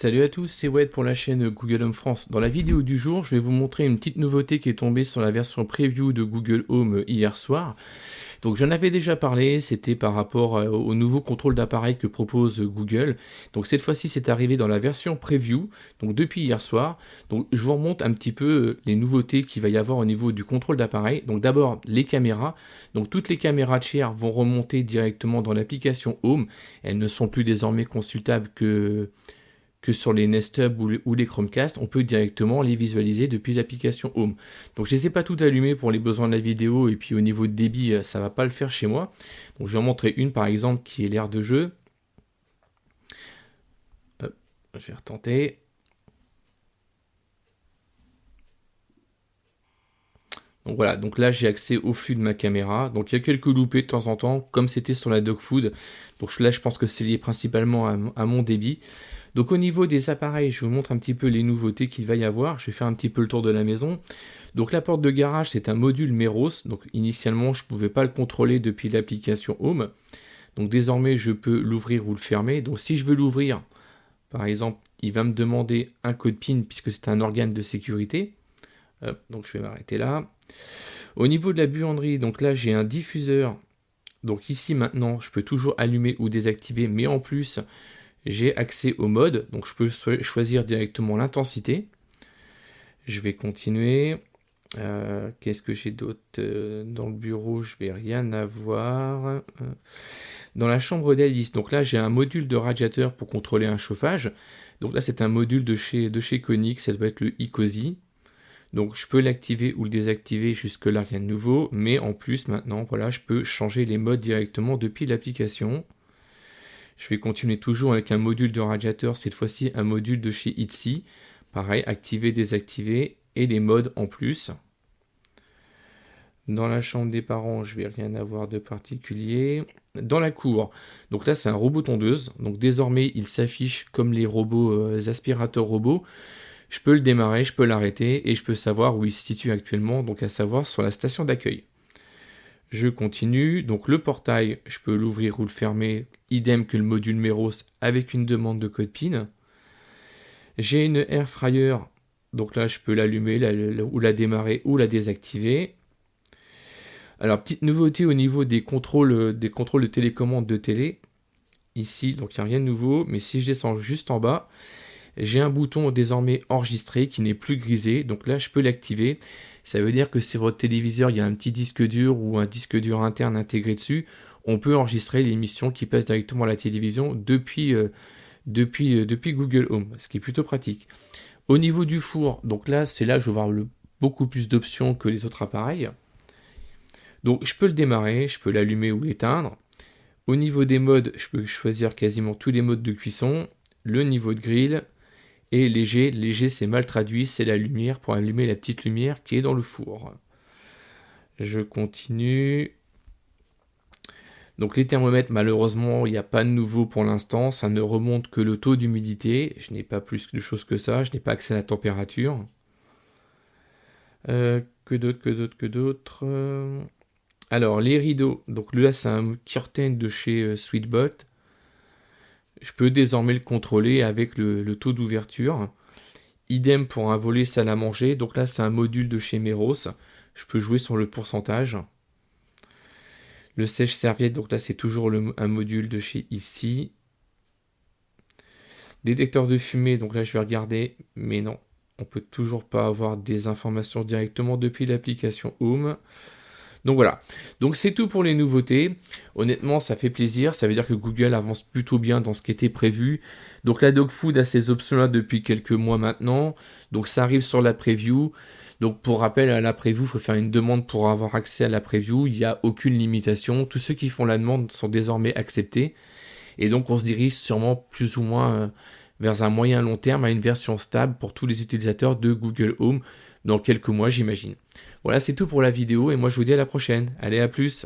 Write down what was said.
Salut à tous, c'est Wed pour la chaîne Google Home France. Dans la vidéo du jour, je vais vous montrer une petite nouveauté qui est tombée sur la version preview de Google Home hier soir. Donc j'en avais déjà parlé, c'était par rapport au nouveau contrôle d'appareil que propose Google. Donc cette fois-ci c'est arrivé dans la version preview, donc depuis hier soir. Donc je vous remonte un petit peu les nouveautés qu'il va y avoir au niveau du contrôle d'appareil. Donc d'abord les caméras. Donc toutes les caméras de Share vont remonter directement dans l'application Home. Elles ne sont plus désormais consultables que sur les Nest Hub ou les Chromecast, on peut directement les visualiser depuis l'application Home. Donc je ne les ai pas toutes allumées pour les besoins de la vidéo, et puis au niveau de débit, ça ne va pas le faire chez moi. Donc je vais en montrer une par exemple qui est l'aire de jeu. Hop, je vais retenter. Donc voilà, donc là j'ai accès au flux de ma caméra. Donc il y a quelques loupés de temps en temps, comme c'était sur la Dogfood. Donc là je pense que c'est lié principalement à mon débit. Donc au niveau des appareils, je vous montre un petit peu les nouveautés qu'il va y avoir. Je vais faire un petit peu le tour de la maison. Donc la porte de garage, c'est un module Meros. Donc initialement, je ne pouvais pas le contrôler depuis l'application Home. Donc désormais, je peux l'ouvrir ou le fermer. Donc si je veux l'ouvrir, par exemple, il va me demander un code PIN puisque c'est un organe de sécurité. Hop, donc je vais m'arrêter là. Au niveau de la buanderie, donc là j'ai un diffuseur. Donc ici maintenant, je peux toujours allumer ou désactiver, mais en plus, j'ai accès au mode, donc je peux choisir directement l'intensité. Je vais continuer. Qu'est-ce que j'ai d'autre dans le bureau? Je vais rien avoir. Dans la chambre d'Alice, donc là j'ai un module de radiateur pour contrôler un chauffage. Donc là c'est un module de chez Konnix, ça doit être le iCozy. Donc je peux l'activer ou le désactiver, jusque là rien de nouveau, mais en plus maintenant voilà, je peux changer les modes directement depuis l'application. Je vais continuer toujours avec un module de radiateur, cette fois-ci un module de chez Etsy. Pareil, activer, désactiver et les modes en plus. Dans la chambre des parents, je vais rien avoir de particulier. Dans la cour, donc là c'est un robot tondeuse. Donc désormais il s'affiche comme les robots aspirateurs robots. Je peux le démarrer, je peux l'arrêter et je peux savoir où il se situe actuellement, donc à savoir sur la station d'accueil. Je continue, donc le portail, je peux l'ouvrir ou le fermer, idem que le module Meros avec une demande de code PIN. J'ai une air fryer, donc là je peux l'allumer ou la démarrer ou la désactiver. Alors petite nouveauté au niveau des contrôles de télécommande de télé. Ici, donc il n'y a rien de nouveau, mais si je descends juste en bas, j'ai un bouton désormais enregistré qui n'est plus grisé, donc là je peux l'activer. Ça veut dire que si votre téléviseur, il y a un petit disque dur ou un disque dur interne intégré dessus, on peut enregistrer l'émission qui passe directement à la télévision depuis Google Home, ce qui est plutôt pratique. Au niveau du four, donc là, c'est là que je vais avoir beaucoup plus d'options que les autres appareils. Donc je peux le démarrer, je peux l'allumer ou l'éteindre. Au niveau des modes, je peux choisir quasiment tous les modes de cuisson, le niveau de grill. Et léger c'est mal traduit, c'est la lumière pour allumer la petite lumière qui est dans le four. Je continue. Donc les thermomètres, malheureusement, il n'y a pas de nouveau pour l'instant, ça ne remonte que le taux d'humidité. Je n'ai pas plus de choses que ça, je n'ai pas accès à la température. Que d'autres Alors les rideaux, donc là c'est un curtain de chez Sweetbot. Je peux désormais le contrôler avec le taux d'ouverture. Idem pour un volet salle à manger. Donc là, c'est un module de chez Meros. Je peux jouer sur le pourcentage. Le sèche-serviette, donc là, c'est toujours un module de chez Ici. Détecteur de fumée, donc là, je vais regarder. Mais non, on peut toujours pas avoir des informations directement depuis l'application Home. Donc voilà, donc c'est tout pour les nouveautés. Honnêtement, ça fait plaisir, ça veut dire que Google avance plutôt bien dans ce qui était prévu. Donc la Dogfood a ces options-là depuis quelques mois maintenant. Donc ça arrive sur la preview. Donc pour rappel, à la preview, il faut faire une demande pour avoir accès à la preview. Il n'y a aucune limitation. Tous ceux qui font la demande sont désormais acceptés. Et donc on se dirige sûrement plus ou moins vers un moyen long terme à une version stable pour tous les utilisateurs de Google Home dans quelques mois, j'imagine. Voilà, c'est tout pour la vidéo et moi je vous dis à la prochaine. Allez, à plus!